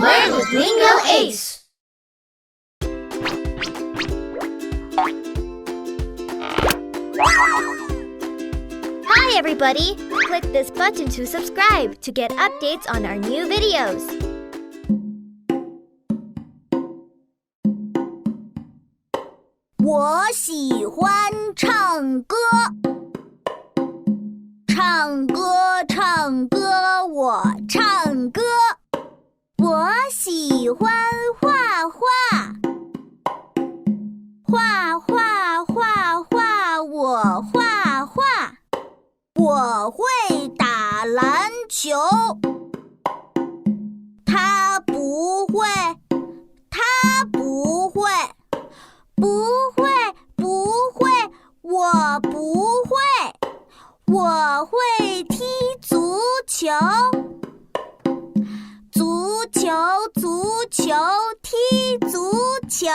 Learn with Lingo Ace. Hi everybody! Click this button to subscribe to get updates on our new videos. 我喜欢唱歌，唱歌唱歌我唱歌。我喜欢画画，画画画画我画画。我会打篮球，他不会，他不会。不会，不会，我不会。我会踢足球，足球，足球，踢足球。